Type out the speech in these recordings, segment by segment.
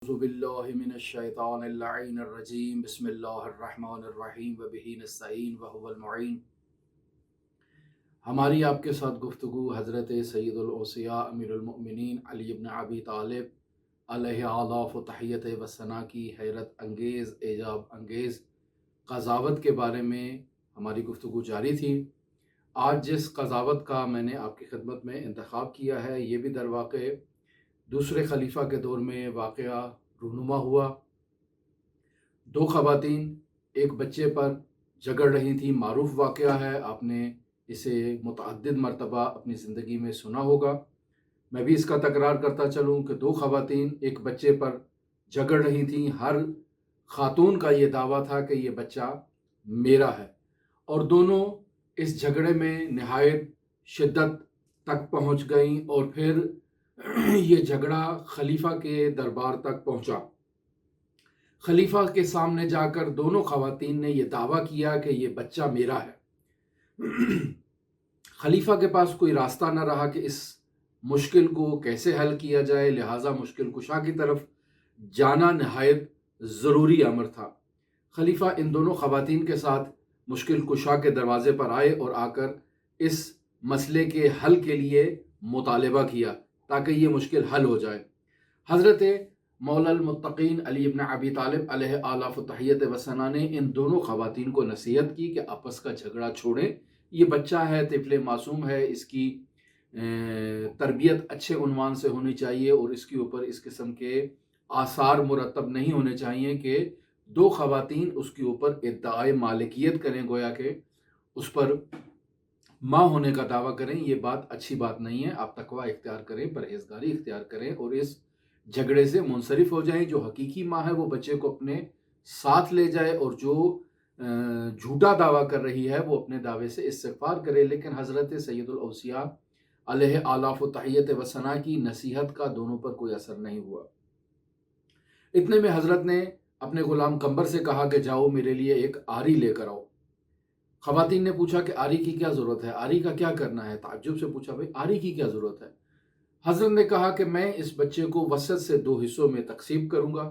أعوذ بالله من الشیطان اللعین الرجیم بسم اللہ الرحمن الرحیم وبہ نستعین وهو المعین۔ ہماری آپ کے ساتھ گفتگو حضرت سید الاوصیاء امیر المؤمنین علی بن ابی طالب علیہ آلاف و تحیت و ثنا کی حیرت انگیز اعجاب انگیز قضاوت کے بارے میں ہماری گفتگو جاری تھی۔ آج جس قضاوت کا میں نے آپ کی خدمت میں انتخاب کیا ہے یہ بھی در واقع دوسرے خلیفہ کے دور میں واقعہ رونما ہوا۔ دو خواتین ایک بچے پر جھگڑ رہی تھیں، معروف واقعہ ہے، آپ نے اسے متعدد مرتبہ اپنی زندگی میں سنا ہوگا۔ میں بھی اس کا تکرار کرتا چلوں کہ دو خواتین ایک بچے پر جھگڑ رہی تھیں۔ ہر خاتون کا یہ دعویٰ تھا کہ یہ بچہ میرا ہے، اور دونوں اس جھگڑے میں نہایت شدت تک پہنچ گئیں، اور پھر یہ جھگڑا خلیفہ کے دربار تک پہنچا۔ خلیفہ کے سامنے جا کر دونوں خواتین نے یہ دعویٰ کیا کہ یہ بچہ میرا ہے۔ خلیفہ کے پاس کوئی راستہ نہ رہا کہ اس مشکل کو کیسے حل کیا جائے، لہٰذا مشکل کشا کی طرف جانا نہایت ضروری امر تھا۔ خلیفہ ان دونوں خواتین کے ساتھ مشکل کشا کے دروازے پر آئے اور آ کر اس مسئلے کے حل کے لیے مطالبہ کیا تاکہ یہ مشکل حل ہو جائے۔ حضرت مولا المتقین علی بن ابی طالب علیہ آلاف و تحیت و ثنا نے ان دونوں خواتین کو نصیحت کی کہ آپس کا جھگڑا چھوڑیں، یہ بچہ ہے، طفل معصوم ہے، اس کی تربیت اچھے عنوان سے ہونی چاہیے، اور اس کے اوپر اس قسم کے آثار مرتب نہیں ہونے چاہیے کہ دو خواتین اس کے اوپر ادعائے مالکیت کریں، گویا کہ اس پر ماں ہونے کا دعویٰ کریں۔ یہ بات اچھی بات نہیں ہے۔ آپ تقوی اختیار کریں، پرہیزگاری اختیار کریں، اور اس جھگڑے سے منصرف ہو جائیں۔ جو حقیقی ماں ہے وہ بچے کو اپنے ساتھ لے جائے، اور جو جھوٹا دعویٰ کر رہی ہے وہ اپنے دعوے سے استغفار کرے۔ لیکن حضرت سید الاوصیاء علیہ آلاف و تحیت و ثنا کی نصیحت کا دونوں پر کوئی اثر نہیں ہوا۔ اتنے میں حضرت نے اپنے غلام قمبر سے کہا کہ جاؤ میرے لیے ایک آری لے کر آؤ۔ خواتین نے پوچھا کہ آری کی کیا ضرورت ہے، آری کا کیا کرنا ہے؟ تعجب سے پوچھا بھائی آری کی کیا ضرورت ہے؟ حضرت نے کہا کہ میں اس بچے کو وسط سے دو حصوں میں تقسیم کروں گا،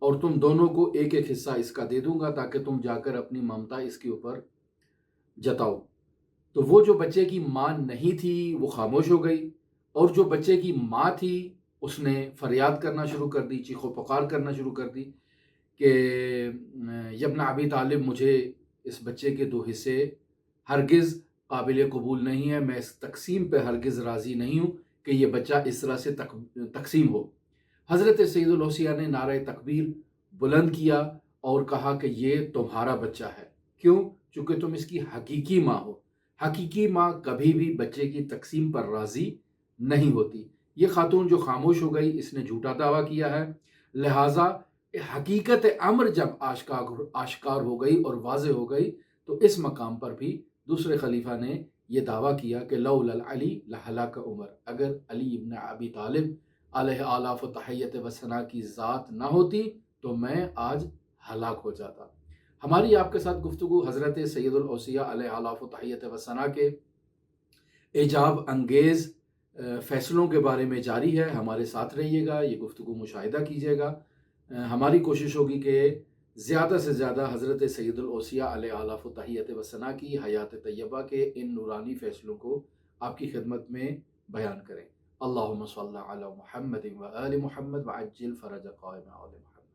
اور تم دونوں کو ایک ایک حصہ اس کا دے دوں گا تاکہ تم جا کر اپنی ممتا اس کے اوپر جتاؤ۔ تو وہ جو بچے کی ماں نہیں تھی وہ خاموش ہو گئی، اور جو بچے کی ماں تھی اس نے فریاد کرنا شروع کر دی، چیخ و پکار کرنا شروع کر دی کہ ابن ابی طالب، مجھے اس بچے کے دو حصے ہرگز قابل قبول نہیں ہے، میں اس تقسیم پہ ہرگز راضی نہیں ہوں کہ یہ بچہ اس طرح سے تقسیم ہو۔ حضرت سید الاوصیاء نے نعرہ تکبیر بلند کیا اور کہا کہ یہ تمہارا بچہ ہے۔ کیوں؟ چونکہ تم اس کی حقیقی ماں ہو۔ حقیقی ماں کبھی بھی بچے کی تقسیم پر راضی نہیں ہوتی۔ یہ خاتون جو خاموش ہو گئی، اس نے جھوٹا دعویٰ کیا ہے، لہٰذا حقیقت امر جب آشکار ہو گئی اور واضح ہو گئی تو اس مقام پر بھی دوسرے خلیفہ نے یہ دعویٰ کیا کہ لولا علی لہلک عمر، اگر علی ابن ابی طالب علیہ آلاف و تحیت و ثنا کی ذات نہ ہوتی تو میں آج ہلاک ہو جاتا۔ ہماری آپ کے ساتھ گفتگو حضرت سید الاوصیاء علیہ آلاف و تحیت و ثنا کے اعجاب انگیز فیصلوں کے بارے میں جاری ہے۔ ہمارے ساتھ رہیے گا، یہ گفتگو مشاہدہ کیجیے گا۔ ہماری کوشش ہوگی کہ زیادہ سے زیادہ حضرت سید الاوصیاء علیہ آلاف و تحیت و ثنا کی حیات طیبہ کے ان نورانی فیصلوں کو آپ کی خدمت میں بیان کریں۔ اللہم صلی علی محمد و آل محمد وعجل فرج قائم آل محمد۔